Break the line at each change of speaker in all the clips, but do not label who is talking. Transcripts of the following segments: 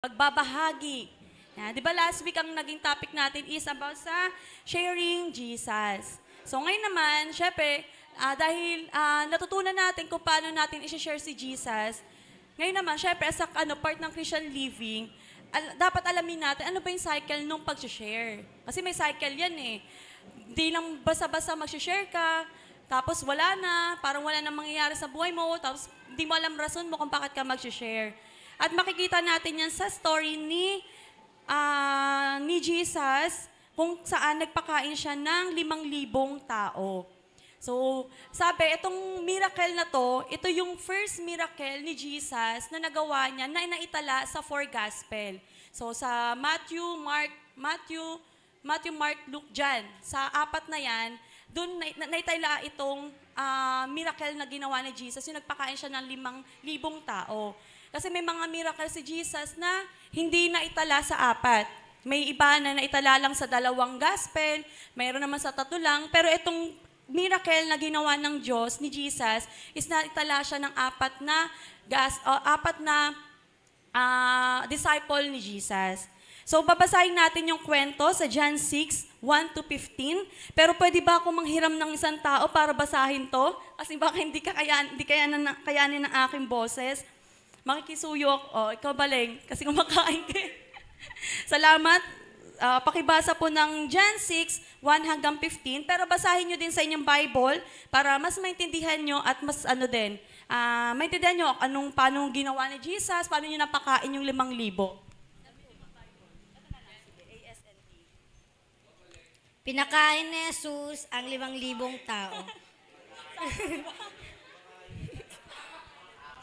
pagbabahagi. Yan. Di ba last week ang naging topic natin is about sa sharing Jesus. So ngayon naman, syempre, dahil natutunan natin kung paano natin i-share si Jesus, ngayon naman, syempre, as a part ng Christian living, dapat alamin natin ano ba yung cycle nung pag-share. Kasi may cycle yan eh. Hindi lang basta-basta mag-share ka, tapos wala na, parang wala nang mangyayari sa buhay mo, tapos hindi mo alam rason mo kung bakit ka mag-share. At makikita natin yan sa story ni Jesus, kung saan nagpakain siya ng 5,000 tao. So, sabi, itong miracle na to, ito yung first miracle ni Jesus na nagawa niya na inaitala sa 4 gospel. So, sa Matthew, Mark, Luke, John, sa 4 na yan, doon naitala itong miracle na ginawa ni Jesus, yung nagpakain siya ng 5,000 tao. Kasi may mga miracle si Jesus na hindi naitala sa 4. May iba na naitala lang sa 2 gospel, mayroon naman sa 3 lang, pero itong miracle na ginawa ng Diyos, ni Jesus, is naitala siya ng 4 na disciple ni Jesus. So, babasahin natin yung kwento sa John 6, 1-15. Pero pwede ba ako manghiram ng isang tao para basahin to? Kasi baka hindi kayanin ng aking boses. Makikisuyok. Ikaw Baleng, kasi kumakain ka. Salamat. Pakibasa po ng John 6, 1-15. Pero basahin nyo din sa inyong Bible para mas maintindihan nyo at mas maintindihan nyo paano ginawa ni Jesus, paano nyo napakain yung 5,000.
Pinakain ni Jesus ang 5,000 tao.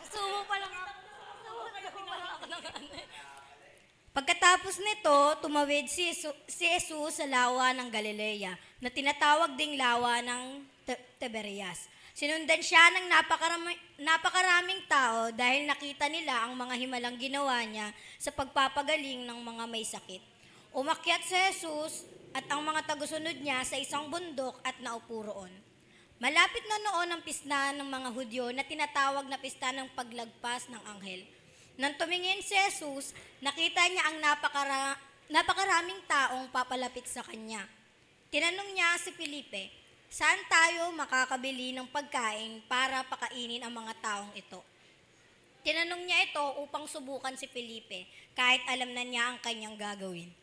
Sumo pa lang ako. Pagkatapos nito, tumawid si Jesus sa lawa ng Galilea, na tinatawag ding lawa ng Tiberias. Sinundan siya ng napakaraming tao dahil nakita nila ang mga himalang ginawa niya sa pagpapagaling ng mga may sakit. Umakyat si Jesus at ang mga tagusunod niya sa isang bundok at naupo roon. Malapit na noon ang pista ng mga Hudyo na tinatawag na pista ng paglagpas ng anghel. Nang tumingin si Jesus, nakita niya ang napakaraming taong papalapit sa kanya. Tinanong niya si Felipe, saan tayo makakabili ng pagkain para pakainin ang mga taong ito? Tinanong niya ito upang subukan si Felipe, kahit alam na niya ang kanyang gagawin.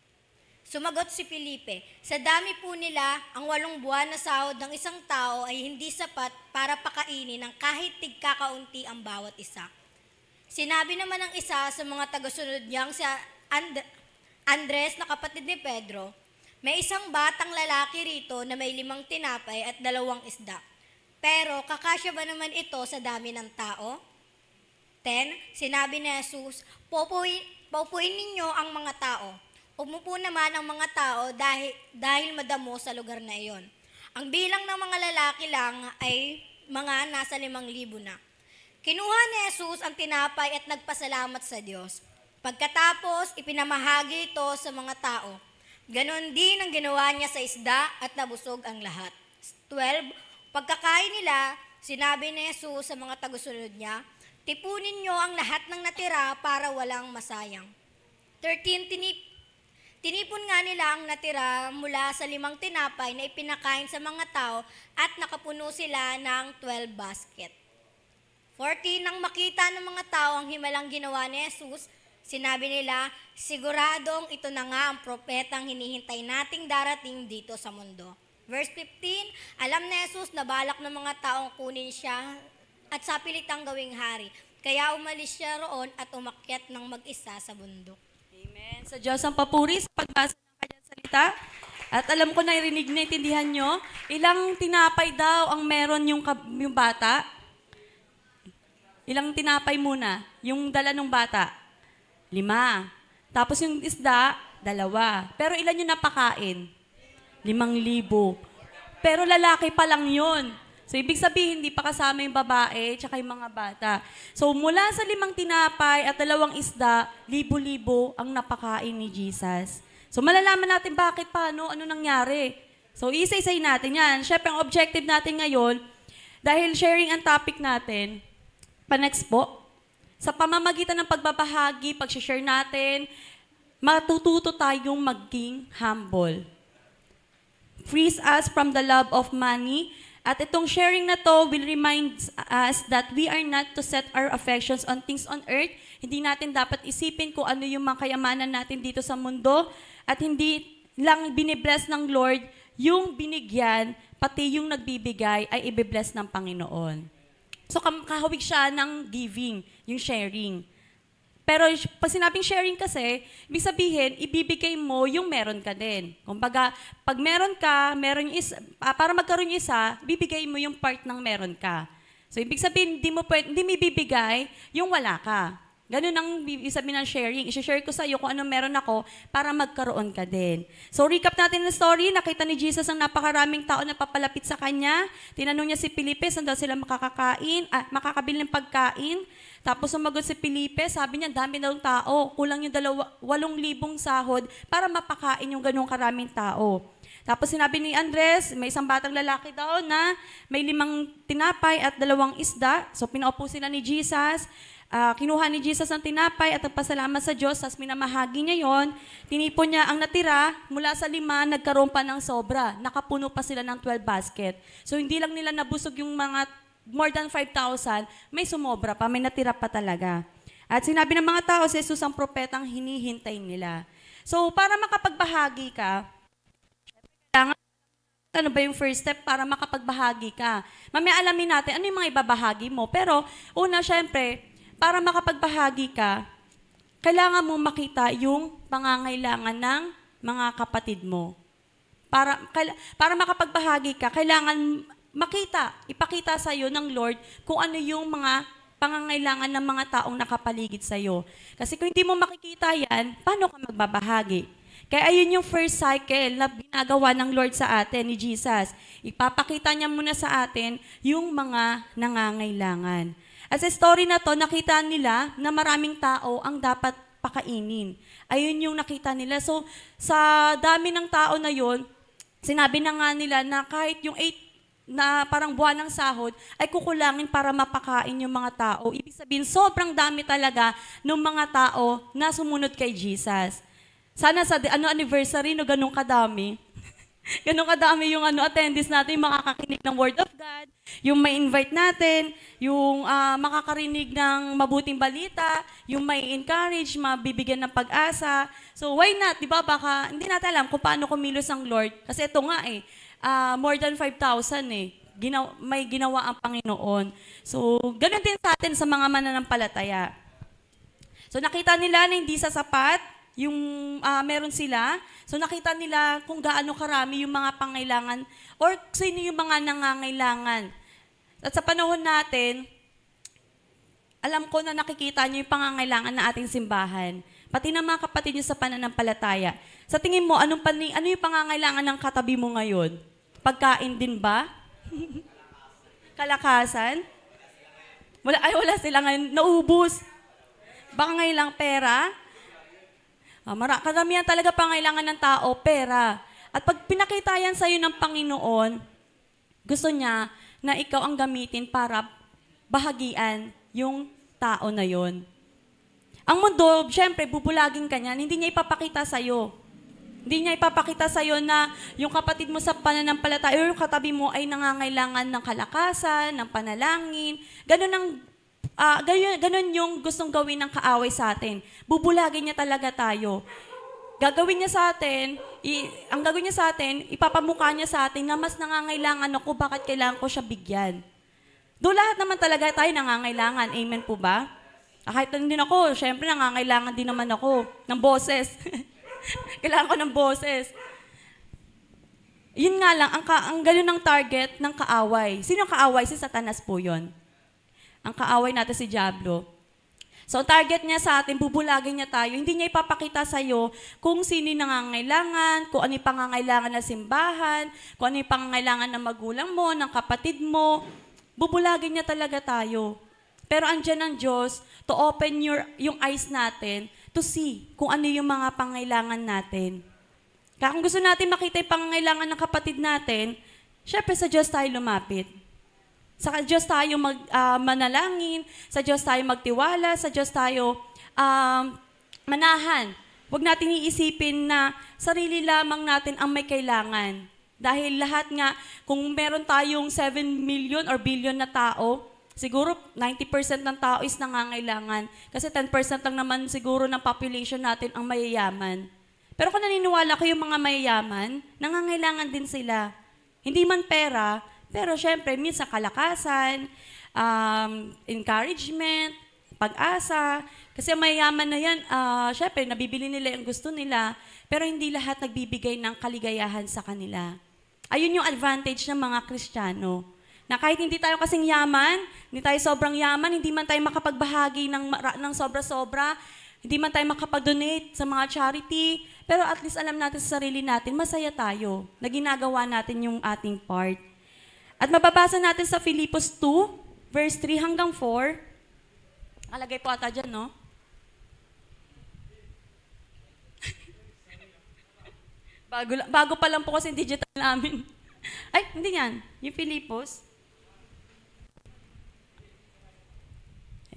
Sumagot si Felipe, sa dami po nila, ang 8 buwan na sahod ng isang tao ay hindi sapat para pakainin ng kahit tigkakaunti ang bawat isa. Sinabi naman ng isa sa mga tagasunod niyang si Andres na kapatid ni Pedro, may isang batang lalaki rito na may 5 tinapay at 2 isda. Pero kakasya ba naman ito sa dami ng tao? 10. Sinabi ni Jesus, paupuin ninyo ang mga tao. Umupo naman ang mga tao dahil madamo sa lugar na iyon. Ang bilang ng mga lalaki lang ay mga nasa 5,000 na. Kinuha ni Jesus ang tinapay at nagpasalamat sa Diyos. Pagkatapos, ipinamahagi ito sa mga tao. Ganon din ang ginawa niya sa isda at nabusog ang lahat. 12. Pagkakain nila, sinabi ni Jesus sa mga tagusunod niya, tipunin niyo ang lahat ng natira para walang masayang. 13. Tinipon nga nila ang natira mula sa 5 tinapay na ipinakain sa mga tao at nakapuno sila ng 12 basket. 14. Nang makita ng mga tao ang himalang ginawa ni Jesus, sinabi nila, siguradong ito na nga ang propetang hinihintay nating darating dito sa mundo. Verse 15, alam ni Jesus na balak ng mga taong kunin siya at sapilitang gawing hari. Kaya umalis siya roon at umakyat ng mag-isa sa bundok.
Amen. Sa Diyos ang papuri sa pagbasa ng kanyang salita. At alam ko na irinig na intindihan nyo, ilang tinapay daw ang meron yung bata? Ilang tinapay muna? Yung dala ng bata? 5. Tapos yung isda, 2. Pero ilan yung napakain? 5,000. Pero lalaki pa lang yun. So, ibig sabihin, hindi pa kasama yung babae tsaka yung mga bata. So, mula sa 5 tinapay at 2 isda, 1,000 ang napakain ni Jesus. So, malalaman natin bakit, paano, ano nangyari. So, isa-isay natin yan. Siyempre, ang objective natin ngayon, dahil sharing ang topic natin, pa-next po, sa pamamagitan ng pagbabahagi, pag-share natin, matututo tayong maging humble. Frees us from the love of money. At itong sharing na to will remind us that we are not to set our affections on things on earth. Hindi natin dapat isipin kung ano yung mga kayamanan natin dito sa mundo. At hindi lang binibless ng Lord, yung binigyan, pati yung nagbibigay ay ibibless ng Panginoon. So kahawig siya ng giving, yung sharing. Pero pag sinabing sharing kasi, ibig sabihin, ibibigay mo yung meron ka din. Kumbaga, pag meron ka, meron yung isa, para magkaroon yung isa, bibigay mo yung part ng meron ka. So, ibig sabihin, hindi mo ibibigay yung wala ka. Ganun ang ibig sabihin ng sharing. I-share ko sa iyo kung anong meron ako para magkaroon ka din. So, recap natin ng story. Nakita ni Jesus ang napakaraming tao na papalapit sa Kanya. Tinanong niya si Felipe, saan daw sila makakabili ng pagkain. Tapos sumagot si Felipe, sabi niya, dami daw tao. Kulang yung 8,000 sahod para mapakain yung ganung karaming tao. Tapos sinabi ni Andres, may isang batang lalaki daw na may 5 tinapay at 2 isda. So pinaupo sila ni Jesus. Kinuha ni Jesus ang tinapay at nagpasalamat sa Diyos, tapos minamahagi niya yon. Tinipon niya ang natira, mula sa 5, nagkaroon pa ng sobra. Nakapuno pa sila ng 12 basket. So hindi lang nila nabusog yung mga more than 5,000, may sumobra pa, may natira pa talaga. At sinabi ng mga tao, si Jesus ang propetang hinihintay nila. So para makapagbahagi ka, ano ba yung first step para makapagbahagi ka? Mamaya alamin natin ano yung mga ibabahagi mo. Pero una, syempre, para makapagbahagi ka, kailangan mo makita yung pangangailangan ng mga kapatid mo. Para makapagbahagi ka, kailangan ipakita sa iyo ng Lord kung ano yung mga pangangailangan ng mga taong nakapaligid sa iyo. Kasi kung hindi mo makikita yan, paano ka magbabahagi? Kaya ayun yung first cycle na ginagawa ng Lord sa atin, ni Jesus. Ipapakita niya muna sa atin yung mga nangangailangan. At sa story na to, nakita nila na maraming tao ang dapat pakainin. Ayun yung nakita nila. So, sa dami ng tao na yun, sinabi na nga nila na kahit yung 8 na parang buwan ng sahod, ay kukulangin para mapakain yung mga tao. Ibig sabihin, sobrang dami talaga ng mga tao na sumunod kay Jesus. Sana sa anniversary, no, ganun kadami. Ganun kadami yung attendees natin, yung makakakinig ng Word of God, yung may invite natin, yung makakarinig ng mabuting balita, yung may encourage, mabibigyan ng pag-asa. So why not? Diba? Baka hindi natin alam kung paano kumilos ang Lord. Kasi ito nga more than 5,000 may ginawa ang Panginoon. So ganun din sa atin sa mga mananampalataya. So nakita nila na hindi sapat yung meron sila. So nakita nila kung gaano karami yung mga pangailangan or sino yung mga nangangailangan. At sa panahon natin, alam ko na nakikita niyo yung pangangailangan na ating simbahan. Pati ng mga kapatid niyo sa pananampalataya. Sa tingin mo, ano yung pangangailangan ng katabi mo ngayon? Pagkain din ba? Kalakasan? Wala sila ngayon. Naubos. Baka ngayon lang pera? Karamihan talaga pangailangan ng tao, pera. At pag pinakita yan sa'yo ng Panginoon, gusto niya na ikaw ang gamitin para bahagian yung tao na yon. Ang mundo, syempre, bubulagin ka niyan, hindi niya ipapakita sa'yo. Hindi niya ipapakita sa'yo na yung kapatid mo sa pananampalataya o yung katabi mo ay nangangailangan ng kalakasan, ng panalangin. Ganun yung gustong gawin ng kaaway sa atin. Bubulagin niya talaga tayo. Gagawin niya sa atin, ang gagawin niya sa atin, ipapamukha niya sa atin na mas nangangailangan ako, bakit kailangan ko siya bigyan. Lahat naman talaga tayo nangangailangan. Amen po ba? Kahit din ako, syempre nangangailangan din naman ako ng boses. Kailangan ko ng boses. Yun nga lang, ang ganun ng target ng kaaway. Sino ang kaaway? Si Satanas po yun. Ang kaaway natin si Diablo. So, ang target niya sa atin, bubulagin niya tayo. Hindi niya ipapakita sa'yo kung sino yung nangangailangan, kung ano yung pangangailangan ng simbahan, kung ano yung pangangailangan ng magulang mo, ng kapatid mo. Bubulagin niya talaga tayo. Pero andyan ang Diyos to open yung eyes natin to see kung ano yung mga pangangailangan natin. Kaya kung gusto natin makita yung pangangailangan ng kapatid natin, syempre sa Diyos tayo lumapit. Sa Diyos tayo manalangin, sa Diyos tayo magtiwala, sa Diyos tayo manahan. Huwag natin iisipin na sarili lamang natin ang may kailangan. Dahil lahat nga, kung meron tayong 7 million or billion na tao, siguro 90% ng tao is nangangailangan. Kasi 10% lang naman siguro ng population natin ang mayayaman. Pero kung naniniwala ko yung mga mayayaman, nangangailangan din sila. Hindi man pera, pero syempre, minsan kalakasan, encouragement, pag-asa. Kasi mayayaman na yan, syempre, nabibili nila yung gusto nila, pero hindi lahat nagbibigay ng kaligayahan sa kanila. Ayun yung advantage ng mga Kristiyano. Na kahit hindi tayo kasing yaman, hindi tayo sobrang yaman, hindi man tayo makapagbahagi ng sobra-sobra, hindi man tayo makapag-donate sa mga charity, pero at least alam natin sa sarili natin, masaya tayo na ginagawa natin yung ating part. At mababasa natin sa Filipos 2, verse 3 hanggang 4. Alagay po ata dyan, no? Bago pa lang po kasi digital namin. Ay, hindi yan. Yung Filipos.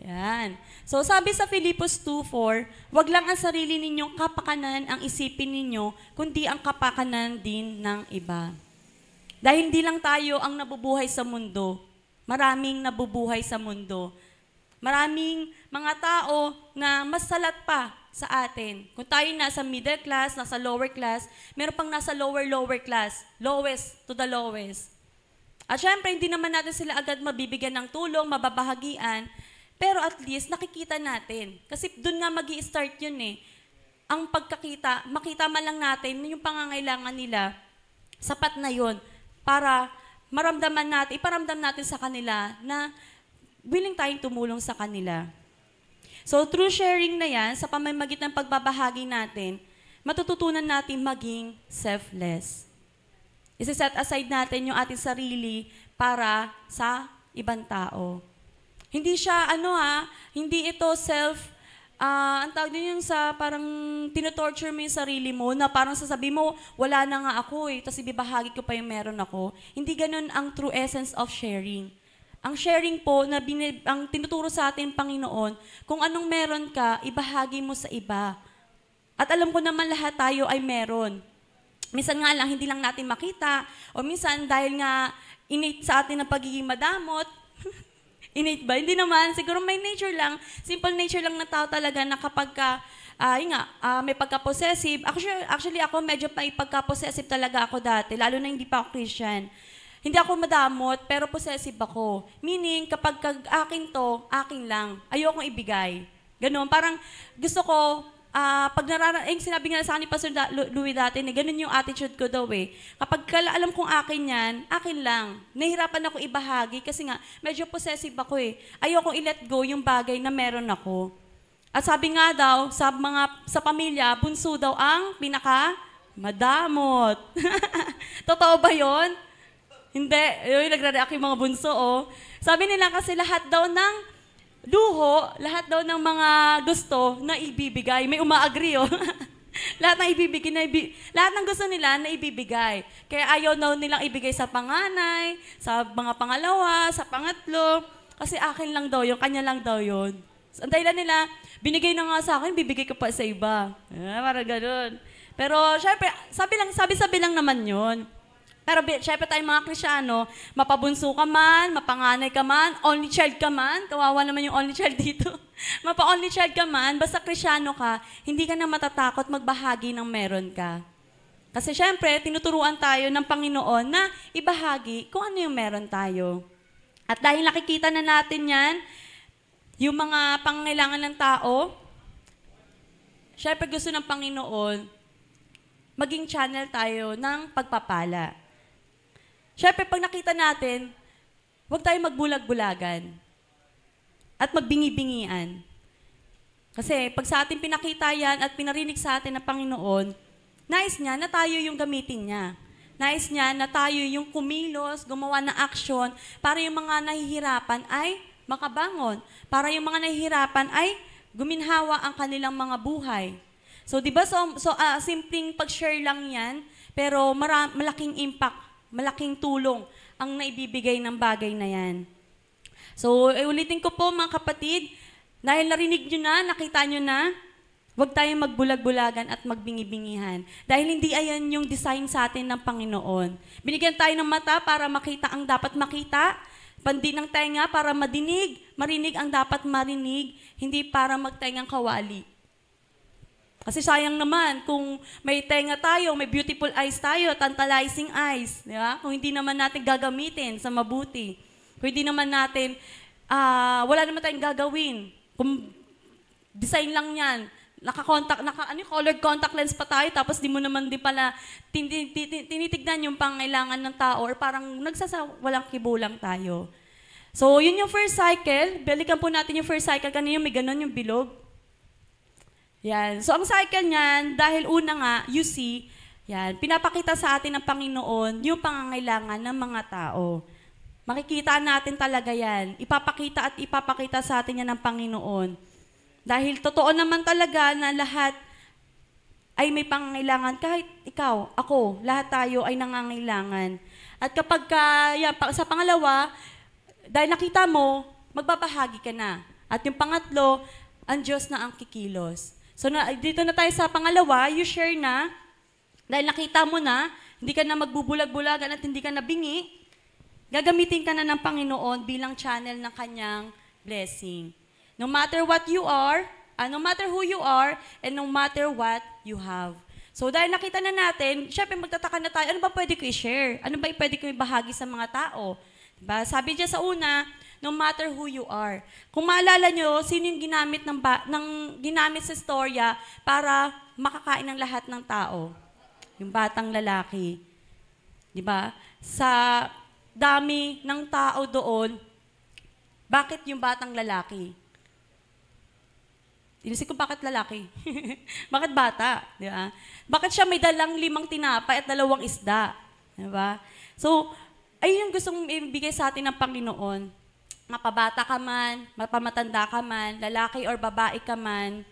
Ayan. So, sabi sa Filipos 2:4, wag lang ang sarili ninyong kapakanan ang isipin ninyo, kundi ang kapakanan din ng iba. Dahil hindi lang tayo ang nabubuhay sa mundo. Maraming nabubuhay sa mundo. Maraming mga tao na mas salat pa sa atin. Kung tayo nasa middle class, nasa lower class, meron pang nasa lower class, lowest to the lowest. At syempre, hindi naman natin sila agad mabibigyan ng tulong, mababahagian, pero at least nakikita natin. Kasi doon nga magi-start yun eh. Ang pagkakita, makita man lang natin yung pangangailangan nila, sapat na yun para maramdaman natin, iparamdam natin sa kanila na willing tayong tumulong sa kanila. So, through sharing na yan, sa pamamagitan ng pagbabahagi natin, matututunan natin maging selfless. Isa-set aside natin yung ating sarili para sa ibang tao. Hindi siya, hindi ito ang tawag din yung sa parang tinotorture mo yung sarili mo na parang sasabi mo, wala na nga ako tapos ibibahagi ko pa yung meron ako. Hindi ganun ang true essence of sharing. Ang sharing po, ang tinuturo sa atin Panginoon, kung anong meron ka, ibahagi mo sa iba. At alam ko naman lahat tayo ay meron. Minsan nga lang, hindi lang natin makita, o minsan dahil nga innate sa atin ang pagiging madamot, innate ba? Hindi naman. Siguro may nature lang. Simple nature lang na tao talaga na kapag may pagka-possessive. Actually, ako medyo may pagka-possessive talaga ako dati, lalo na hindi pa ako Christian. Hindi ako madamot, pero possessive ako. Meaning, kapag akin to, akin lang. Ayokong ibigay. Ganun. Parang gusto ko, sinabi nga sa akin ni Pastor Louie dati, ganun yung attitude ko daw eh. Kapag alam kong akin yan, akin lang. Nahirapan ako ibahagi kasi nga, medyo possessive ako eh. Ayokong i-let go yung bagay na meron ako. At sabi nga daw, sa pamilya, bunso daw ang madamot. Totoo ba yon? Hindi. Yung nagre-react yung mga bunso, oh. Sabi nila kasi lahat daw ng luho, lahat daw ng mga gusto na ibibigay. May uma-agree, oh. Lahat ng gusto nila na ibibigay. Kaya ayaw daw nilang ibigay sa panganay, sa mga pangalawa, sa pangatlo. Kasi akin lang daw yun, kanya lang daw yun. Ang dahilan nila, binigay na nga sa akin, bibigay ko pa sa iba. Parang ganun. Pero syempre, sabi lang naman yun. Pero syempre tayong mga Kristiyano, mapabunso ka man, mapanganay ka man, only child ka man, kawawa naman yung only child dito. Mapa-only child ka man, basta Kristiyano ka, hindi ka na matatakot magbahagi ng meron ka. Kasi syempre, tinuturuan tayo ng Panginoon na ibahagi kung ano yung meron tayo. At dahil nakikita na natin yan, yung mga pangangailangan ng tao, syempre gusto ng Panginoon, maging channel tayo ng pagpapala. Siyempre, pag nakita natin, huwag tayo magbulag-bulagan at magbingi-bingian. Kasi pag sa atin pinakita yan at pinarinig sa atin ng Panginoon, nais niya na tayo yung gamitin niya. Nais niya na tayo yung kumilos, gumawa ng aksyon para yung mga nahihirapan ay makabangon. Para yung mga nahihirapan ay guminhawa ang kanilang mga buhay. So, di ba, simpleng pag-share lang yan, pero malaking impact, malaking tulong ang naibibigay ng bagay na yan. So, ulitin ko po mga kapatid, dahil narinig nyo na, nakita nyo na, huwag tayong magbulag-bulagan at magbingi-bingihan. Dahil hindi ayan yung design sa atin ng Panginoon. Binigyan tayo ng mata para makita ang dapat makita, pandi ng tenga para marinig ang dapat marinig, hindi para magtengang kawali. Kasi sayang naman kung may tenga tayo, may beautiful eyes tayo, tantalizing eyes, di ba? Kung hindi naman natin gagamitin sa mabuti. Kung hindi naman natin, wala naman tayong gagawin. Kung design lang yan, colored contact lens pa tayo, tapos di mo naman din pala tinitignan yung pangailangan ng tao or parang walang kibulang tayo. So, yun yung first cycle. Balikan po natin yung first cycle. Kanina may ganun yung bilog. Yan. So, ang cycle niyan, dahil una nga, you see, yan, pinapakita sa atin ng Panginoon yung pangangailangan ng mga tao. Makikita natin talaga yan. Ipapakita sa atin yan ng Panginoon. Dahil totoo naman talaga na lahat ay may pangangailangan. Kahit ikaw, ako, lahat tayo ay nangangailangan. At kapag sa pangalawa, dahil nakita mo, magbabahagi ka na. At yung pangatlo, ang Diyos na ang kikilos. So, dito na tayo sa pangalawa, you share na, dahil nakita mo na, hindi ka na magbubulag-bulagan at hindi ka na bingi, gagamitin ka na ng Panginoon bilang channel ng kanyang blessing. No matter what you are, no matter who you are, and no matter what you have. So, dahil nakita na natin, syempre magtataka na tayo, ano ba pwede ko i-share? Ano ba pwede ko ibahagi sa mga tao? Diba? Sabi niya sa una, no matter who you are. Kung maalala nyo, sino yung ginamit sa storya para makakain ng lahat ng tao? Yung batang lalaki. Diba? Sa dami ng tao doon, bakit yung batang lalaki? Inisip ko, bakit lalaki? Bakit bata? Diba? Bakit siya may dalang 5 tinapay at 2 isda? Diba? So, ayun yung gustong ibigay sa atin ng Panginoon. Mapabata ka man, mapamatanda ka man, lalaki or babae ka man,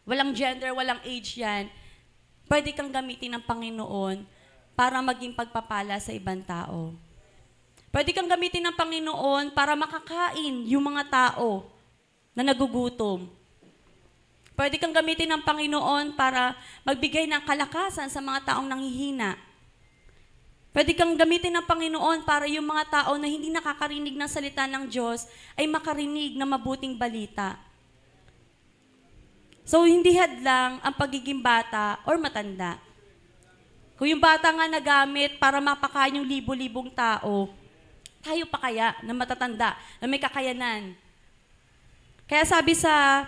walang gender, walang age yan, pwede kang gamitin ng Panginoon para maging pagpapala sa ibang tao. Pwede kang gamitin ng Panginoon para makakain yung mga tao na nagugutom. Pwede kang gamitin ng Panginoon para magbigay ng kalakasan sa mga taong nanghihina. Pwede kang gamitin ng Panginoon para yung mga tao na hindi nakakarinig ng salita ng Diyos ay makarinig ng mabuting balita. So, hindi hadlang ang pagiging bata or matanda. Kung yung bata nga nagamit para mapakain yung libo-libong tao, tayo pa kaya na matatanda, na may kakayanan. Kaya sabi sa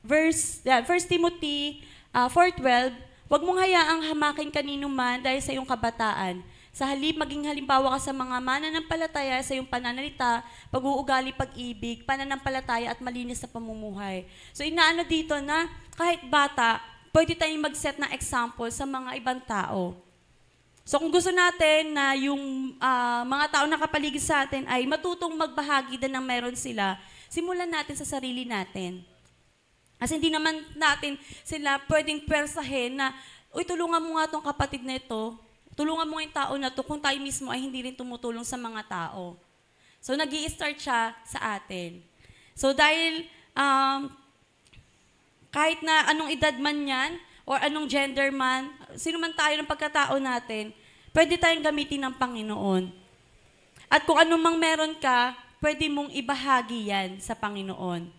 1 Timothy 4:12, huwag mong hayaang hamakin kanino man dahil sa iyong kabataan. Sa halip, maging halimbawa ka sa mga mananampalataya sa iyong pananalita, pag-uugali, pag-ibig, pananampalataya at malinis na pamumuhay. So inaano dito na kahit bata, pwede tayong mag-set ng example sa mga ibang tao. So kung gusto natin na yung mga tao na kapaligid sa atin ay matutong magbahagi din ng meron sila, simulan natin sa sarili natin. Kasi hindi naman natin sila pwedeng persahin na, uy, tulungan mo nga tong kapatid na ito, tulungan mo nga yung tao na to kung tayo mismo ay hindi rin tumutulong sa mga tao. So, nag-i-start siya sa atin. So, dahil kahit na anong edad man yan, or anong gender man, sino man tayo ng pagkatao natin, pwede tayong gamitin ng Panginoon. At kung anong mang meron ka, pwede mong ibahagi yan sa Panginoon.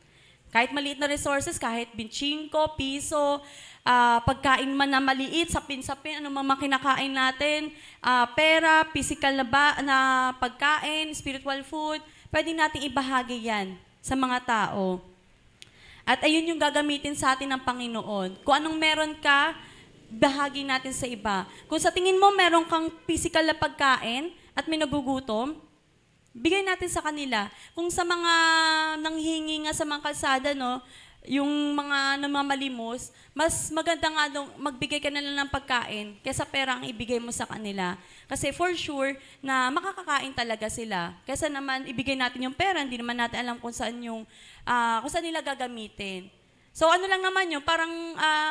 Kahit maliit na resources, kahit 5 piso, pagkain man na maliit, sapin-sapin, ano man kinakain natin, pera, physical na pagkain, spiritual food, pwede natin ibahagi yan sa mga tao. At ayun yung gagamitin sa atin ng Panginoon. Kung anong meron ka, bahagi natin sa iba. Kung sa tingin mo meron kang physical na pagkain at may nagugutom, bigay natin sa kanila. Kung sa mga nanghingi nga sa mga kalsada, no, yung mga namamalimos, mas maganda nga magbigay ka na lang ng pagkain kaysa pera ang ibigay mo sa kanila. Kasi for sure na makakakain talaga sila. Kaysa naman ibigay natin yung pera, hindi naman natin alam kung saan nila gagamitin. So ano lang naman yun, parang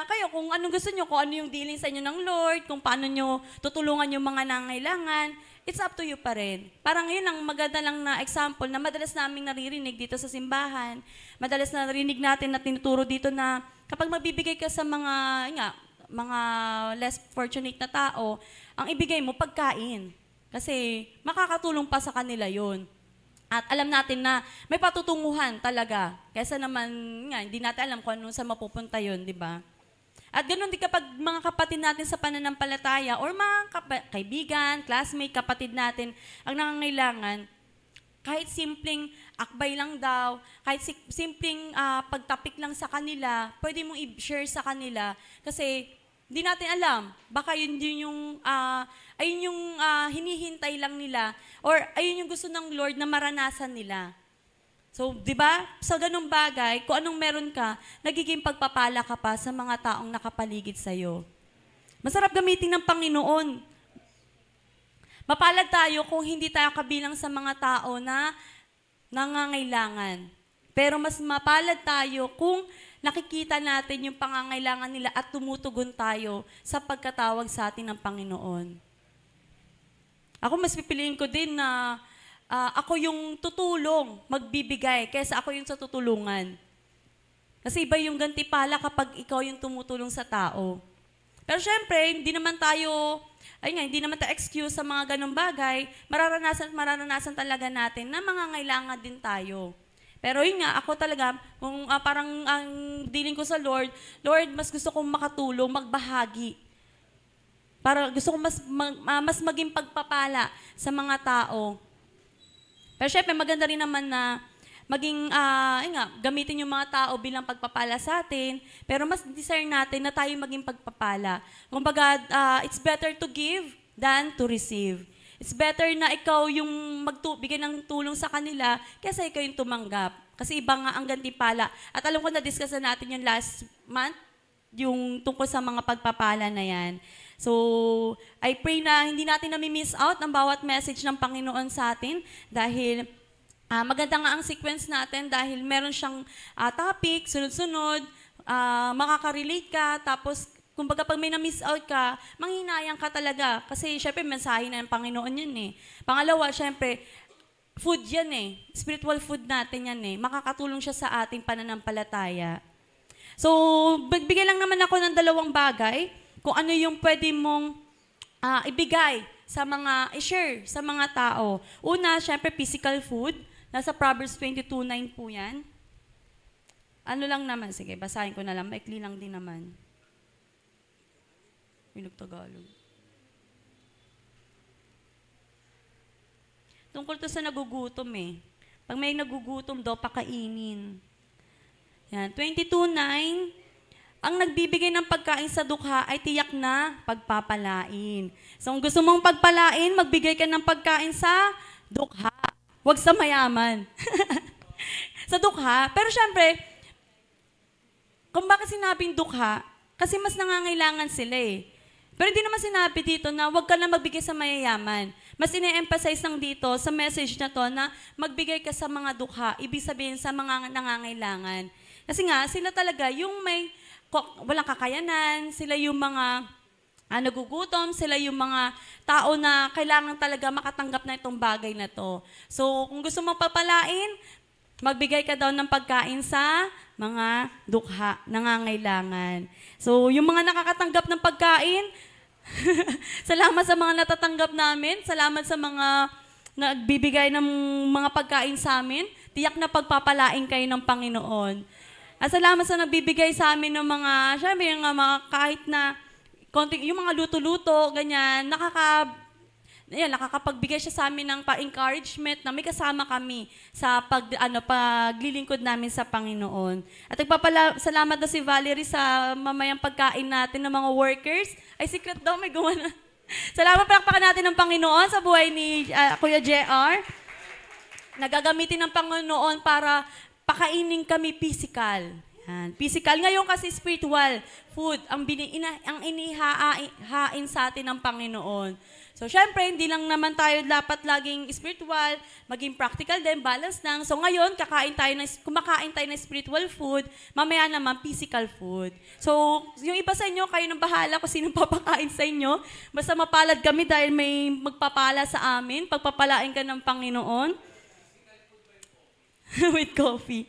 kayo kung anong gusto nyo, kung ano yung dealing sa inyo ng Lord, kung paano nyo tutulungan yung mga nangailangan, it's up to you pa rin. Parang yun ang maganda lang na example na madalas naming naririnig dito sa simbahan, madalas na narinig natin na tinuturo dito na kapag magbibigay ka sa mga, yun nga, mga less fortunate na tao, ang ibigay mo pagkain. Kasi makakatulong pa sa kanila yun. At alam natin na may patutunguhan talaga. Kesa naman, nga, hindi natin alam kung ano saan mapupunta yun, di ba? At ganoon din kapag mga kapatid natin sa pananampalataya or mga kaibigan, classmate, kapatid natin ang nangangailangan, kahit simpleng akbay lang daw, kahit simpleng pagtapik lang sa kanila, pwede mong i-share sa kanila kasi hindi natin alam. Baka yun yung ayun yung hinihintay lang nila or ayun yung gusto ng Lord na maranasan nila. So, di ba, sa ganung bagay, kung anong meron ka, nagiging pagpapala ka pa sa mga taong nakapaligid sa'yo. Masarap gamitin ng Panginoon. Mapalad tayo kung hindi tayo kabilang sa mga tao na nangangailangan. Pero mas mapalad tayo kung nakikita natin yung pangangailangan nila at tumutugon tayo sa pagkatawag sa atin ng Panginoon. Ako mas pipiliin ko din na ako yung tutulong, magbibigay, kaysa ako yung sa tutulungan. Kasi iba yung gantimpala kapag ikaw yung tumutulong sa tao. Pero syempre, hindi naman tayo excuse sa mga ganong bagay. Mararanasan talaga natin na mangangailangan din tayo. Pero yun nga, ako talaga, kung parang ang dealing ko sa Lord, mas gusto kong makatulong, magbahagi. Para gusto kong mas maging pagpapala sa mga tao. Pero syempre, maganda rin naman na maging, gamitin yung mga tao bilang pagpapala sa atin, pero mas desire natin na tayo maging pagpapala. Kumbaga, it's better to give than to receive. It's better na ikaw yung bigay ng tulong sa kanila kaysa ikaw yung tumanggap. Kasi iba nga ang gantimpala. At alam ko na-discuss na natin yung last month, yung tungkol sa mga pagpapala na yan. So, I pray na hindi natin nami-miss out ang bawat message ng Panginoon sa atin dahil maganda nga ang sequence natin dahil meron siyang topic, sunod-sunod, makaka-relate ka, tapos kumbaga pag may na-miss out ka, manghinayang ka talaga. Kasi syempre, mensahe na ng Panginoon yun eh. Pangalawa, syempre, food yan eh. Spiritual food natin yan eh. Makakatulong siya sa ating pananampalataya. So, magbigay lang naman ako ng dalawang bagay kung ano yung pwede mong ibigay sa i-share sa mga tao. Una, syempre, physical food. Nasa Proverbs 22:9 po yan. Ano lang naman, sige, basahin ko na lang. Maikli lang din naman. Tagalog. Tungkol to sa nagugutom eh. Pag may nagugutom daw, pakainin. Yan, 22:9. Ang nagbibigay ng pagkain sa dukha ay tiyak na pagpapalain. So kung gusto mong pagpalain, magbigay ka ng pagkain sa dukha. Huwag sa mayaman. Sa dukha. Pero syempre, kung bakit sinabing dukha, kasi mas nangangailangan sila eh. Pero hindi naman sinabi dito na huwag ka na magbigay sa mayayaman. Mas ine-emphasize lang dito sa message na to na magbigay ka sa mga dukha, ibig sabihin sa mga nangangailangan. Kasi nga, sila talaga yung may walang kakayanan, sila yung mga nagugutom, sila yung mga tao na kailangan talaga makatanggap na itong bagay na to. So, kung gusto mong papalain, magbigay ka daw ng pagkain sa mga dukha, nangangailangan. So, yung mga nakakatanggap ng pagkain, salamat sa mga natatanggap namin, salamat sa mga nagbibigay ng mga pagkain sa amin, tiyak na pagpapalain kayo ng Panginoon. At salamat sa nagbibigay sa amin ng mga, syempre, yung mga kahit na, yung mga luto-luto, ganyan, nakakapagbigay siya sa amin ng pa-encouragement na may kasama kami sa paglilingkod namin sa Panginoon. At salamat na si Valerie sa mamayang pagkain natin ng mga workers. Ay, secret daw, may gawa na. Salamat, palakpakan natin ng Panginoon sa buhay ni Kuya JR. Nagagamitin ng Panginoon para pakainin kami physical. Yan. Physical. Ngayon kasi spiritual food ang inihain sa atin ng Panginoon. So, syempre, hindi lang naman tayo dapat laging spiritual, maging practical din, balance lang. So, ngayon, kumakain tayo ng spiritual food, mamaya naman, physical food. So, yung iba sa inyo, kayo nang bahala kung sinong papakain sa inyo. Basta mapalad kami dahil may magpapala sa amin, pagpapalain ka ng Panginoon. With coffee.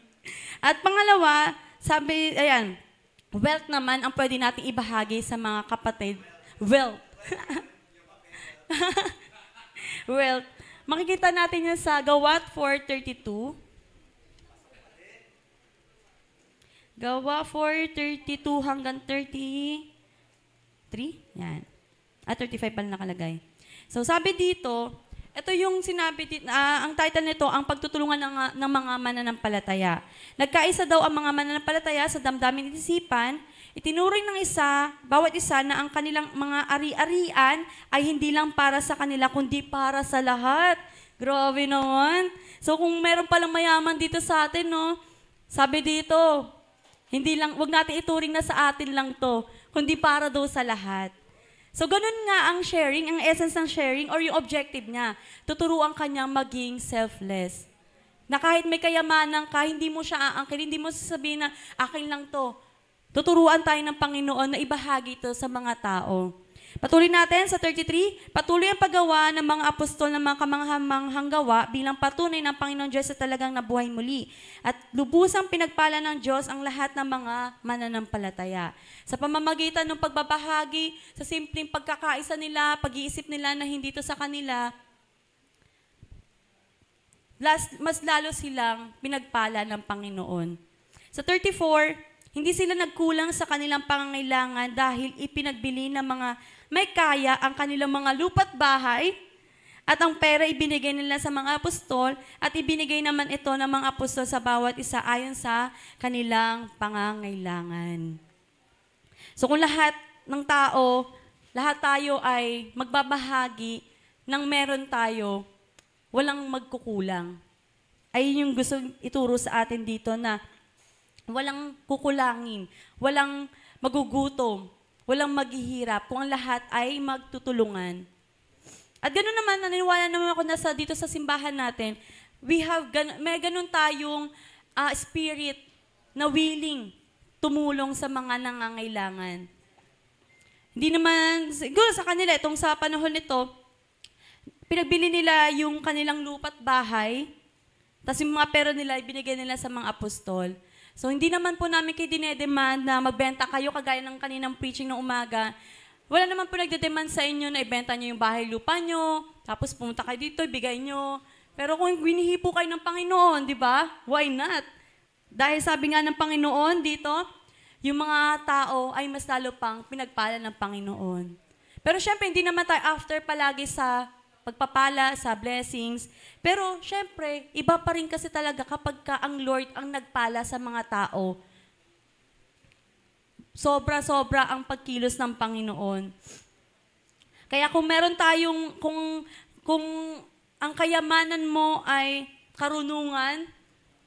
At pangalawa, sabi, ayan, wealth naman ang pwede nating ibahagi sa mga kapatid. Wealth. Wealth. Makikita natin yan sa Gawat 4:32. Gawa 4:32 hanggang 33. Yan. 35 pala nakalagay. So sabi dito, ito yung sinabi dito, ang title nito, ang pagtutulungan ng mga mananampalataya. Nagkaisa daw ang mga mananampalataya sa damdamin at isipan. Itinuring ng bawat isa na ang kanilang mga ari-arian ay hindi lang para sa kanila, kundi para sa lahat. Grabe naman. So kung meron palang mayaman dito sa atin, no? Sabi dito, wag natin ituring na sa atin lang to, kundi para daw sa lahat. So ganun nga ang sharing, ang essence ng sharing or yung objective niya. Tuturuan ka niyang maging selfless. Na kahit may kayamanan ka, hindi mo siya aangkin, hindi mo sasabihin na akin lang to. Tuturuan tayo ng Panginoon na ibahagi ito sa mga tao. Patuloy natin sa 33, patuloy ang paggawa ng mga apostol ng mga kamanghamanghang gawa bilang patunay ng Panginoon Diyos sa talagang nabuhay muli. At lubusang pinagpala ng Diyos ang lahat ng mga mananampalataya. Sa pamamagitan ng pagbabahagi, sa simpleng pagkakaisa nila, pag-iisip nila na hindi ito sa kanila, mas lalo silang pinagpala ng Panginoon. Sa 34, hindi sila nagkulang sa kanilang pangangailangan dahil ipinagbili ng mga may kaya ang kanilang mga lupa't bahay at ang pera ibinigay nila sa mga apostol at ibinigay naman ito ng mga apostol sa bawat isa ayon sa kanilang pangangailangan. So kung lahat ng tao, lahat tayo ay magbabahagi ng meron tayo, walang magkukulang. Ayun yung gusto ituro sa atin dito na walang kukulangin, walang magugutom, walang maghihirap, kung ang lahat ay magtutulungan. At gano'n naman, naniniwala naman ako na dito sa simbahan natin, may ganun tayong spirit na willing tumulong sa mga nangangailangan. Hindi naman, siguro sa kanila, itong sa panahon nito, pinagbili nila yung kanilang lupa't bahay, tapos yung mga pera nila, ibinigay nila sa mga apostol. So, hindi naman po namin kayo dinedemand na magbenta kayo kagaya ng kaninang preaching ng umaga. Wala naman po nagdedemand sa inyo na ibenta nyo yung bahay lupa nyo, tapos pumunta kayo dito, ibigay nyo. Pero kung winihipo kayo ng Panginoon, di ba? Why not? Dahil sabi nga ng Panginoon dito, yung mga tao ay mas lalo pang pinagpala ng Panginoon. Pero syempre, hindi naman tayo after palagi sa pagpapala, sa blessings. Pero, syempre, iba pa rin kasi talaga kapag ang Lord ang nagpala sa mga tao. Sobra-sobra ang pagkilos ng Panginoon. Kaya kung meron tayong, kung ang kayamanan mo ay karunungan,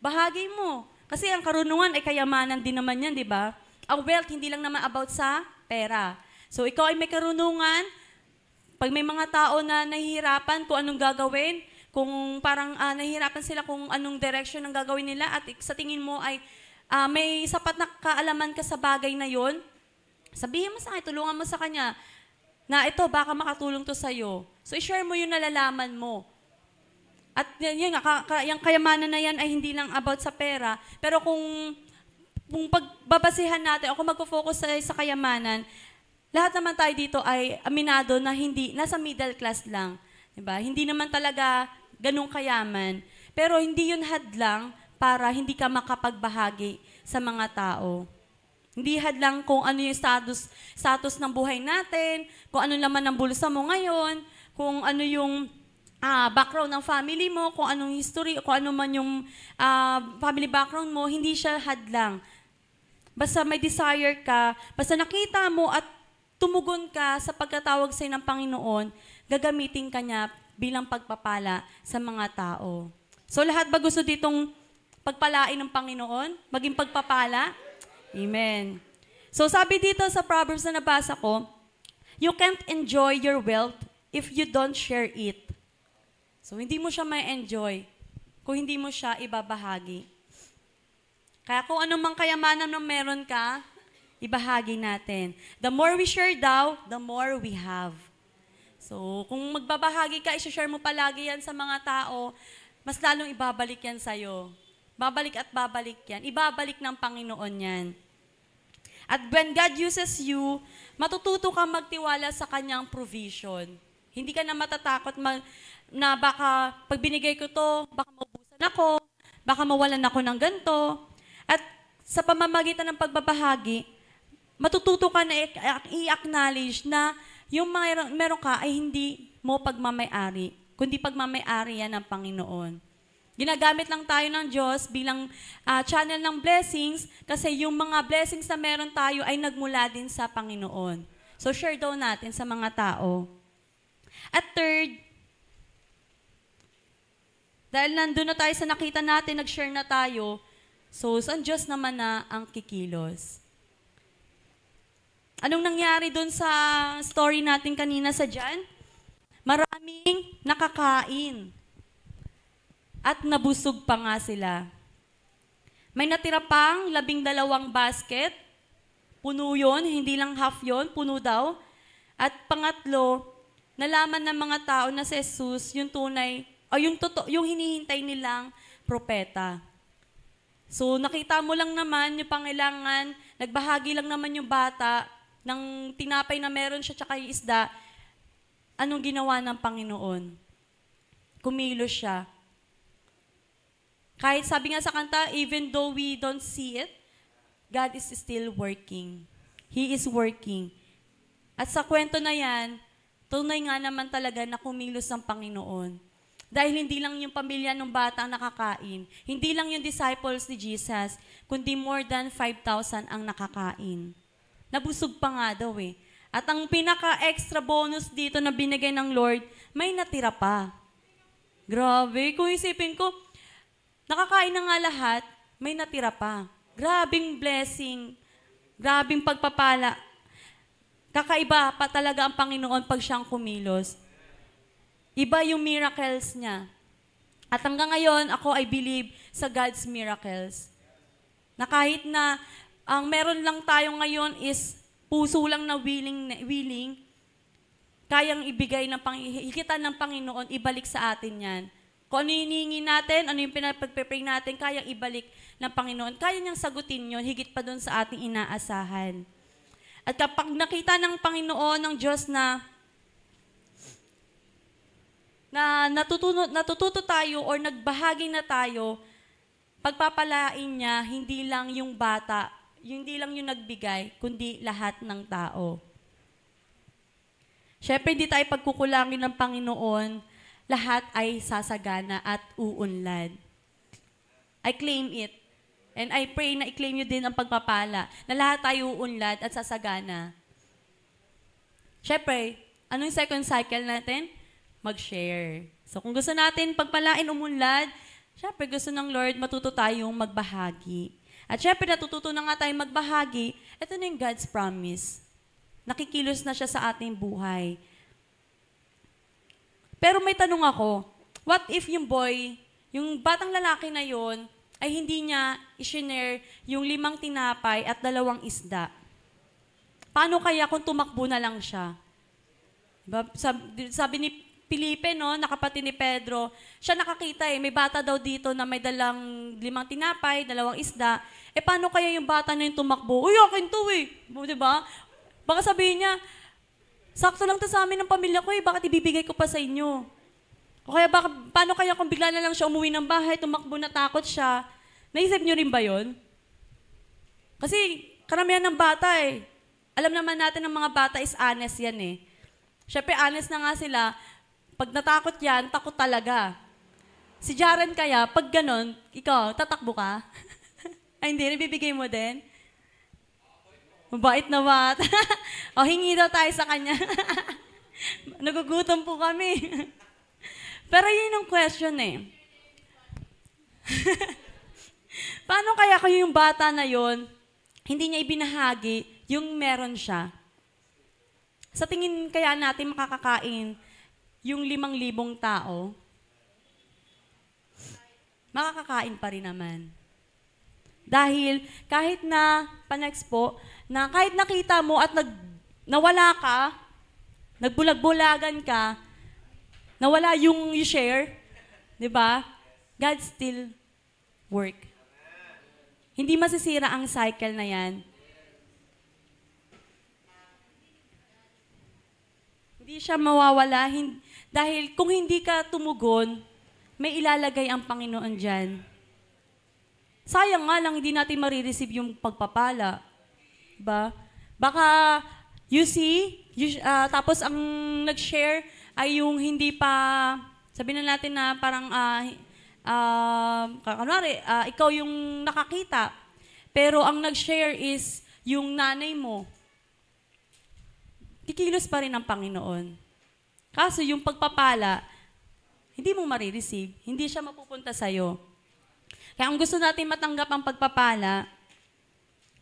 bahagi mo. Kasi ang karunungan ay kayamanan din naman yan, di ba? Ang wealth, hindi lang naman about sa pera. So, ikaw ay may karunungan. Pag may mga tao na nahihirapan kung anong gagawin, kung parang nahihirapan sila kung anong direction ang gagawin nila at sa tingin mo ay may sapat na kaalaman ka sa bagay na yon, sabihin mo sa kanya, tulungan mo sa kanya na ito, baka makatulong to sa'yo. So, i-share mo yung nalalaman mo. At yun nga, yung kayamanan na yan ay hindi lang about sa pera, pero kung pagbabasihan natin o kung magpo-focus sa kayamanan, lahat naman tayo dito ay aminado na nasa middle class lang. Diba? Hindi naman talaga ganun kayaman. Pero hindi yun hadlang para hindi ka makapagbahagi sa mga tao. Hindi hadlang kung ano yung status ng buhay natin, kung ano naman ang bulsa mo ngayon, kung ano yung background ng family mo, kung anong history, kung ano man yung family background mo, hindi siya hadlang. Basta may desire ka, basta nakita mo at tumugon ka sa pagkatawag sa'yo ng Panginoon, gagamitin ka niya bilang pagpapala sa mga tao. So lahat ba gusto ditong pagpalain ng Panginoon? Maging pagpapala? Amen. So sabi dito sa Proverbs na nabasa ko, you can't enjoy your wealth if you don't share it. So, hindi mo siya may enjoy kung hindi mo siya ibabahagi. Kaya kung anong mang kayamanan na meron ka, ibahagi natin. The more we share daw, the more we have. So, kung magbabahagi ka, i-share mo palagi yan sa mga tao, mas lalong ibabalik yan sa'yo. Babalik at babalik yan. Ibabalik ng Panginoon yan. At when God uses you, matututo kang magtiwala sa Kanyang provision. Hindi ka na matatakot na baka pag binigay ko to, baka maubusan ako, baka mawalan ako ng ganito. At sa pamamagitan ng pagbabahagi, matututo ka na i-acknowledge na yung meron ka ay hindi mo pagmamayari, kundi pagmamayari yan ng Panginoon. Ginagamit lang tayo ng Diyos bilang channel ng blessings kasi yung mga blessings na meron tayo ay nagmula din sa Panginoon. So share daw natin sa mga tao. At third, dahil nandun na tayo sa nakita natin, nag-share na tayo, so ang Diyos naman na ang kikilos. Anong nangyari dun sa story natin kanina sa John? Maraming nakakain. At nabusog pa nga sila. May natira pang 12 basket. Puno yun, hindi lang half yun, puno daw. At pangatlo, nalaman ng mga tao na si Jesus, yung tunay, o yung hinihintay nilang propeta. So nakita mo lang naman yung pangailangan, nagbahagi lang naman yung bata ng tinapay na meron siya tsaka yung isda. Anong ginawa ng Panginoon? Kumilos siya. Kahit sabi nga sa kanta, even though we don't see it, God is still working. He is working. At sa kwento na yan, tunay nga naman talaga na kumilos ang Panginoon. Dahil hindi lang yung pamilya ng bata ang nakakain, hindi lang yung disciples ni Jesus, kundi more than 5,000 ang nakakain. Nabusog pa nga daw eh. At ang pinaka-extra bonus dito na binigay ng Lord, may natira pa. Grabe, kung isipin ko, nakakain na nga lahat, may natira pa. Grabing blessing, grabing pagpapala. Kakaiba pa talaga ang Panginoon pag siyang kumilos. Iba yung miracles niya. At hanggang ngayon, ako I believe sa God's miracles. Na kahit na ang meron lang tayo ngayon is puso lang na willing, kayang ibigay ng hikitan ng Panginoon, ibalik sa atin yan. Kung ano yung hinihingi natin, ano yung pinapagpe-pray natin, kayang ibalik ng Panginoon. Kaya niyang sagutin yun, higit pa doon sa ating inaasahan. At kapag nakita ng Panginoon, ng Diyos na natututo tayo or nagbahagi na tayo, pagpapalain niya, hindi lang yung bata, hindi lang yung nagbigay, kundi lahat ng tao. Siyempre, hindi tayo pagkukulangin ng Panginoon, lahat ay sasagana at uunlad. I claim it. And I pray na i-claim nyo din ang pagpapala, na lahat tayo uunlad at sasagana. Siyempre, anong second cycle natin? Mag-share. So kung gusto natin pagpalain umunlad, syempre gusto ng Lord matuto tayong magbahagi. At syempre natututo na nga tayong magbahagi, ito na yung God's promise. Nakikilos na siya sa ating buhay. Pero may tanong ako, what if yung boy, yung batang lalaki na yon, ay hindi niya i-share yung 5 tinapay at 2 isda? Paano kaya kung tumakbo na lang siya? Diba? Sabi ni Felipe, no, nakapatid ni Pedro, siya nakakita may bata daw dito na may dalang 5 tinapay, 2 isda. Paano kaya yung bata na yung tumakbo? Uy, akin to Diba? Baka sabihin niya, sakto lang to sa amin ng pamilya ko bakit ibibigay ko pa sa inyo? O kaya paano kaya kung bigla na lang siya umuwi ng bahay, tumakbo na takot siya? Naisip niyo rin ba yun? Kasi karamihan ng bata Alam naman natin ng mga bata is honest yan Siyempre honest na nga sila, pag natakot yan, takot talaga. Si Jaren kaya, pag ganon, ikaw, tatakbo ka? Ay hindi, nabibigay mo din? Mabait na ba? O hingi daw tayo sa kanya. Nagugutom po kami. Pero yun yung question Paano kaya kayo yung bata na yon, hindi niya ibinahagi yung meron siya? Sa tingin kaya natin makakakain yung 5,000 tao, makakakain pa rin naman. Dahil kahit na, pa-next po, na kahit nakita mo at nawala ka, nagbulag-bulagan ka, nawala yung share, di ba? God still work. Hindi masisira ang cycle na yan. Hindi siya mawawala. Dahil kung hindi ka tumugon, may ilalagay ang Panginoon dyan. Sayang nga lang, hindi natin marireceive yung pagpapala. Diba? Baka, tapos ang nag-share ay yung hindi pa, sabihin na natin na parang, kanwari, ikaw yung nakakita. Pero ang nag-share is yung nanay mo. Kikilos pa rin ang Panginoon. Kaso yung pagpapala, hindi mo marireceive. Hindi siya mapupunta sa'yo. Kaya ang gusto natin matanggap ang pagpapala,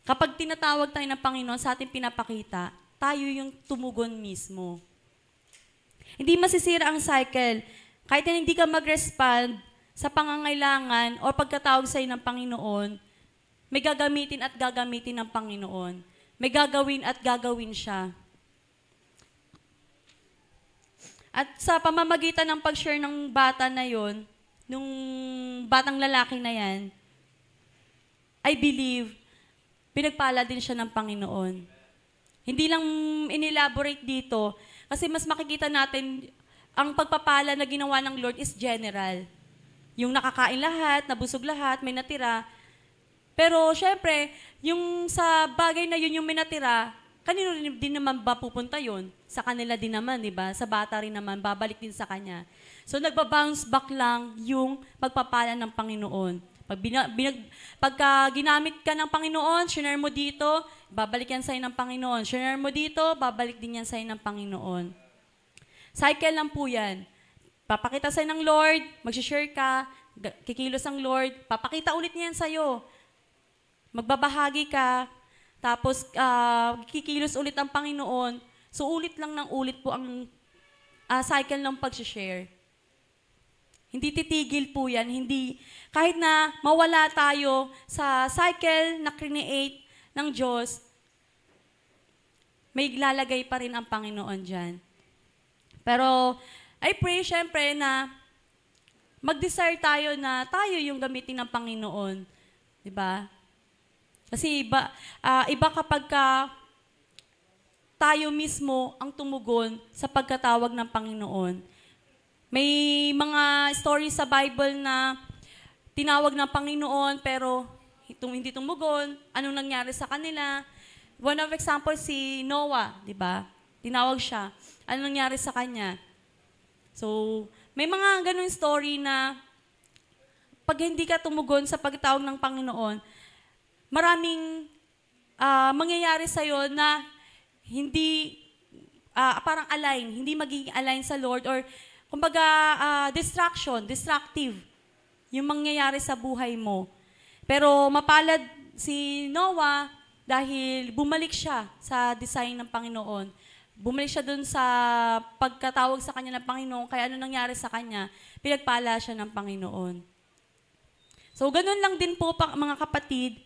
kapag tinatawag tayo ng Panginoon sa ating pinapakita, tayo yung tumugon mismo. Hindi masisira ang cycle. Kahit na hindi ka mag-respond sa pangangailangan o pagkatawag sa'yo ng Panginoon, may gagamitin at gagamitin ng Panginoon. May gagawin at gagawin siya. At sa pamamagitan ng pag-share ng bata na yon, nung batang lalaki na yan, I believe, pinagpala din siya ng Panginoon. Hindi lang inelaborate dito, kasi mas makikita natin, ang pagpapala na ginawa ng Lord is general. Yung nakakain lahat, nabusog lahat, may natira. Pero syempre, yung sa bagay na yun yung may natira, kanino din naman ba pupunta yun? Sa kanila din naman, di ba? Sa bata rin naman, babalik din sa kanya. So nagba-bounce back lang yung pagpapala ng Panginoon. Pagka ginamit ka ng Panginoon, share mo dito, babalik yan sa'yo ng Panginoon. Share mo dito, babalik din yan sa'yo ng Panginoon. Cycle lang po yan. Papakita sa'yo ng Lord, mag-share ka, kikilos ang Lord, papakita ulit niyan sa'yo. Magbabahagi ka, tapos kikilos ulit ang Panginoon. So ulit lang ng ulit po ang cycle ng pag-share. Hindi titigil po yan. Hindi, kahit na mawala tayo sa cycle na create ng Diyos, may lalagay pa rin ang Panginoon dyan. Pero I pray syempre na mag-desire tayo na tayo yung gamitin ng Panginoon. Diba? Kasi iba kapag tayo mismo ang tumugon sa pagkatawag ng Panginoon. May mga stories sa Bible na tinawag ng Panginoon pero hindi tumugon. Anong nangyari sa kanila? One of example, si Noah, di ba? Tinawag siya. Anong nangyari sa kanya? So, may mga ganun story na pag hindi ka tumugon sa pagtawag ng Panginoon, maraming mangyayari sa'yo na hindi parang align, hindi magiging align sa Lord or kumbaga destructive yung mangyayari sa buhay mo. Pero mapalad si Noah dahil bumalik siya sa design ng Panginoon. Bumalik siya dun sa pagkatawag sa kanya ng Panginoon, kaya ano nangyari sa kanya? Pinagpala siya ng Panginoon. So ganun lang din po mga kapatid,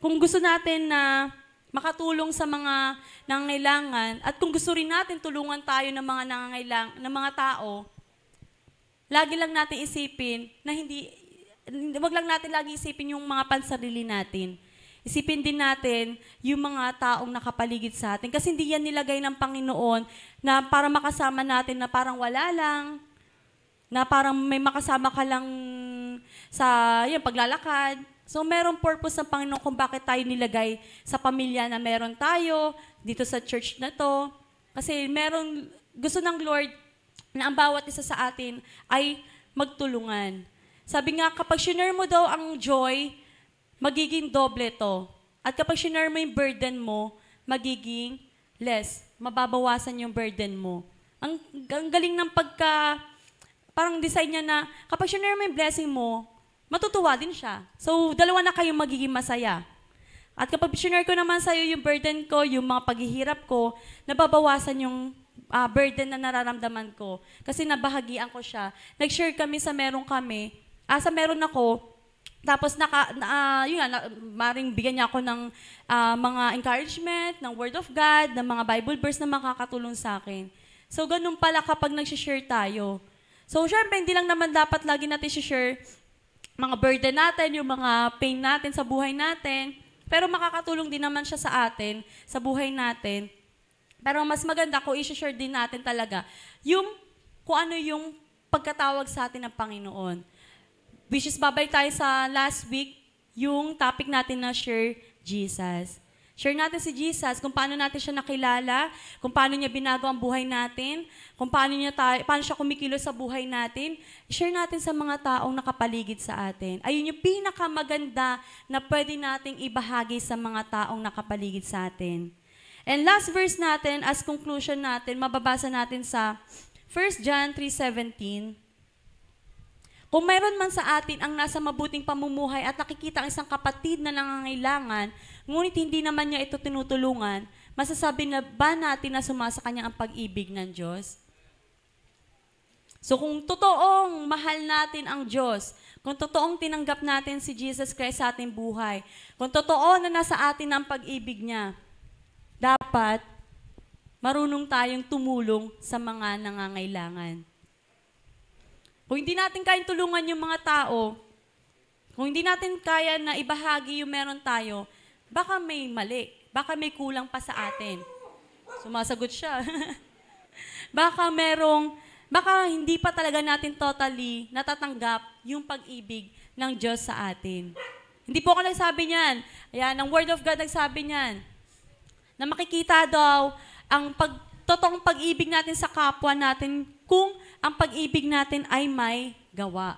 kung gusto natin na makatulong sa mga nangangailangan at kung gusto rin natin tulungan tayo ng mga ng mga tao, lagi lang natin isipin na wag lang natin lagi isipin yung mga pansarili natin. Isipin din natin yung mga taong nakapaligid sa atin kasi hindi yan nilagay ng Panginoon na para makasama natin na parang wala lang, na parang may makasama ka lang sa paglalakad. So, merong purpose ng Panginoon kung bakit tayo nilagay sa pamilya na meron tayo, dito sa church na to. Kasi gusto ng Lord na ang bawat isa sa atin ay magtulungan. Sabi nga, kapag shinare mo daw ang joy, magiging doble to. At kapag shinare mo yung burden mo, magiging less. Mababawasan yung burden mo. Ang galing ng parang design niya na kapag shinare mo yung blessing mo, matutuwa din siya. So, dalawa na kayong magiging masaya. At kapag sinare ko naman sa'yo yung burden ko, yung mga paghihirap ko, nababawasan yung burden na nararamdaman ko. Kasi nabahagian ko siya. Nag-share kami sa meron kami. Sa meron ako, tapos maring bigyan niya ako ng mga encouragement, ng Word of God, ng mga Bible verse na makakatulong sa akin. So, ganun pala kapag nag-share tayo. So, syempre, hindi lang naman dapat lagi natin share mga burden natin, yung mga pain natin sa buhay natin. Pero makakatulong din naman siya sa atin, sa buhay natin. Pero mas maganda kung i-share din natin talaga kung ano yung pagkatawag sa atin ng Panginoon. Which is babay tayo sa last week, yung topic natin na share Jesus. Share natin si Jesus, kung paano natin siya nakilala, kung paano niya binago ang buhay natin, kung paano siya kumikilos sa buhay natin. Share natin sa mga taong nakapaligid sa atin. Ayun yung pinakamaganda na pwede nating ibahagi sa mga taong nakapaligid sa atin. And last verse natin, as conclusion natin, mababasa natin sa 1 John 3:17. Kung mayroon man sa atin ang nasa mabuting pamumuhay at nakikita ang isang kapatid na nangangailangan, ngunit hindi naman niya ito tinutulungan, masasabi na ba natin na sumasa kanya ang pag-ibig ng Diyos? So kung totoong mahal natin ang Diyos, kung totoong tinanggap natin si Jesus Christ sa ating buhay, kung totoo na nasa atin ang pag-ibig niya, dapat marunong tayong tumulong sa mga nangangailangan. Kung hindi natin kayang tulungan yung mga tao, kung hindi natin kaya na ibahagi yung meron tayo, baka may mali, baka may kulang pa sa atin. Sumasagot siya. baka hindi pa talaga natin totally natatanggap yung pag-ibig ng Diyos sa atin. Hindi po ako nagsabi niyan. Ayan, ang Word of God nagsabi niyan. Na makikita daw ang totoong pag-ibig natin sa kapwa natin kung ang pag-ibig natin ay may gawa.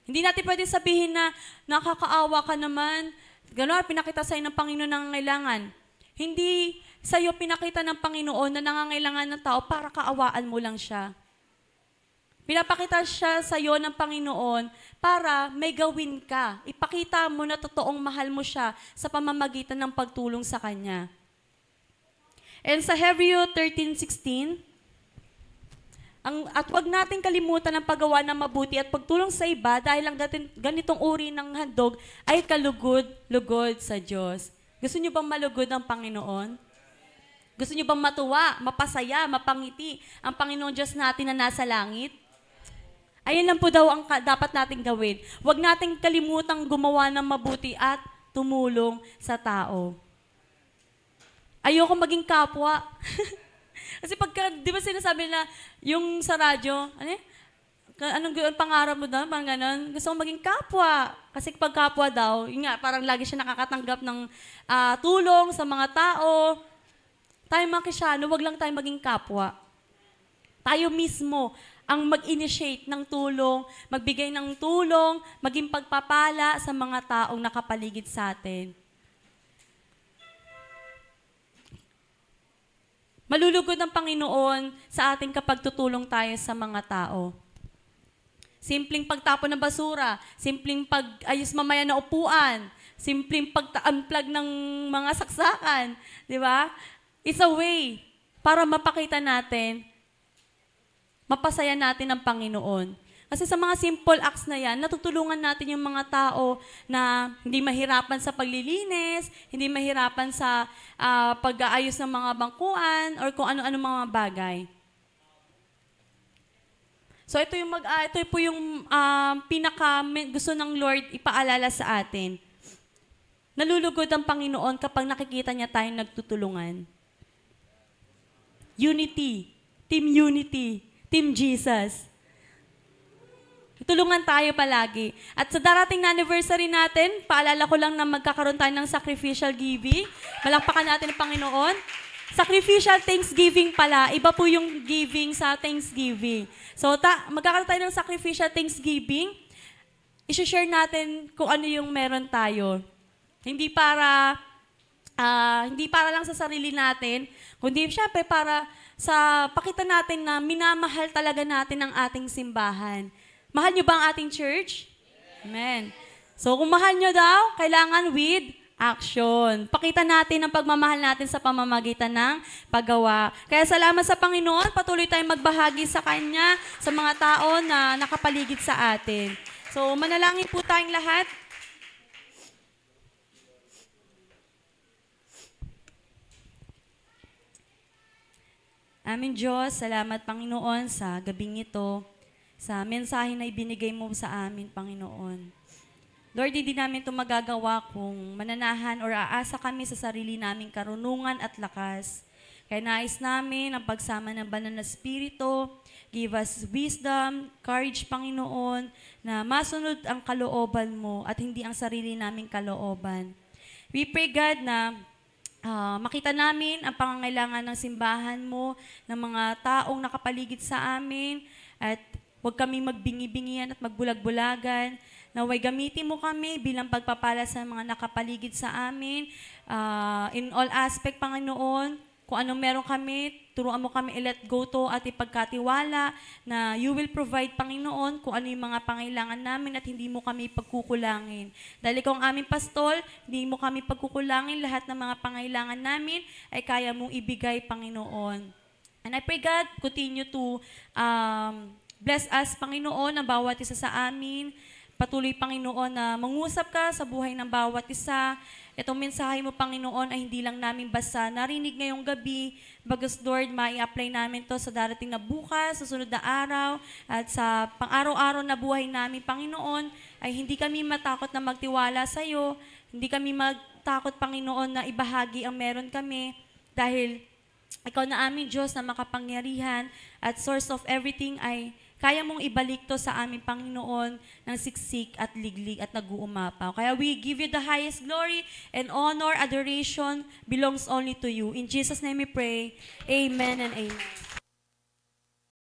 Hindi natin pwede sabihin na nakakaawa ka naman, gano'n, pinakita sa'yo ng Panginoon na nangangailangan. Hindi sa'yo pinakita ng Panginoon na nangangailangan ng tao para kaawaan mo lang siya. Pinapakita siya sa'yo ng Panginoon para may gawin ka. Ipakita mo na totoong mahal mo siya sa pamamagitan ng pagtulong sa Kanya. And sa Hebreo 13:16, at huwag natin kalimutan ang paggawa ng mabuti at pagtulong sa iba dahil ang ganitong uri ng handog ay kalugod-lugod sa Diyos. Gusto niyo bang malugod ang Panginoon? Gusto niyo bang matuwa, mapasaya, mapangiti ang Panginoon Diyos natin na nasa langit? Ayan lang po daw ang dapat nating gawin. Huwag nating kalimutang gumawa ng mabuti at tumulong sa tao. Ayoko maging kapwa. Kasi di ba sinasabi na yung sa radyo, anong pangarap mo daw? Parang ganon. Gusto kong maging kapwa. Kasi pag kapwa daw, yun nga, parang lagi siya nakakatanggap ng tulong sa mga tao. Tayo mga Kristyano, wag lang tayo maging kapwa. Tayo mismo ang mag-initiate ng tulong, magbigay ng tulong, maging pagpapala sa mga taong nakapaligid sa atin. Malulugod ang Panginoon sa ating kapag tutulong tayo sa mga tao. Simpleng pagtapon ng basura, simpleng pag-ayos mamaya na upuan, simpleng pag-unplug ng mga saksakan, di ba? It's a way para mapakita natin, mapasaya natin ang Panginoon. Kasi sa mga simple acts na yan, natutulungan natin yung mga tao na hindi mahirapan sa paglilinis, hindi mahirapan sa pag-aayos ng mga bangkuan, or kung ano-ano mga bagay. So ito po yung gusto ng Lord ipaalala sa atin. Nalulugod ang Panginoon kapag nakikita niya tayong nagtutulungan. Unity, Team Jesus. Tulungan tayo palagi. At sa darating na anniversary natin, paalala ko lang na magkakaroon tayo ng sacrificial giving. Malakpakan natin ang Panginoon. Sacrificial Thanksgiving pala. Iba po yung giving sa Thanksgiving. So, magkakaroon tayo ng sacrificial Thanksgiving. I-share natin kung ano yung meron tayo. Hindi para lang sa sarili natin, kundi syempre para sa pakita natin na minamahal talaga natin ang ating simbahan. Mahal nyo ba ang ating church? Amen. So kung mahal nyo daw, kailangan with action. Pakita natin ang pagmamahal natin sa pamamagitan ng paggawa. Kaya salamat sa Panginoon, patuloy tayong magbahagi sa Kanya, sa mga tao na nakapaligid sa atin. So, manalangin po tayong lahat. Amin Diyos, salamat Panginoon sa gabing ito, sa mensahe na ibinigay mo sa amin, Panginoon. Lord, hindi namin ito magagawa kung mananahan or aasa kami sa sarili naming karunungan at lakas. Kaya nais namin ang pagsama ng banal na Espiritu. Give us wisdom, courage, Panginoon, na masunod ang kalooban mo at hindi ang sarili naming kalooban. We pray, God, na makita namin ang pangangailangan ng simbahan mo, ng mga taong nakapaligid sa amin, at huwag kami magbingi-bingian at magbulag-bulagan. Naway gamitin mo kami bilang pagpapala sa mga nakapaligid sa amin. In all aspect, Panginoon, kung anong meron kami, turuan mo kami i-let go to at ipagkatiwala na you will provide, Panginoon, kung ano yung mga pangailangan namin at hindi mo kami pagkukulangin. Dahil ikaw ang aming pastol, hindi mo kami pagkukulangin. Lahat ng mga pangailangan namin ay kaya mong ibigay, Panginoon. And I pray, God, continue to bless us, Panginoon, ang bawat isa sa amin. Patuloy, Panginoon, na mangusap ka sa buhay ng bawat isa. Itong mensahe mo, Panginoon, ay hindi lang namin basta narinig ngayong gabi. Bagus, Lord, mai-apply namin to sa darating na bukas, sa sunod na araw, at sa pang-araw-araw na buhay namin, Panginoon, ay hindi kami matakot na magtiwala sa iyo. Hindi kami magtakot, Panginoon, na ibahagi ang meron kami. Dahil ikaw na aming Diyos na makapangyarihan at source of everything ay kaya mong ibalik to sa aming Panginoon ng siksik at liglig at nag-uumapaw. Kaya we give you the highest glory and honor, adoration belongs only to you. In Jesus' name we pray. Amen and amen.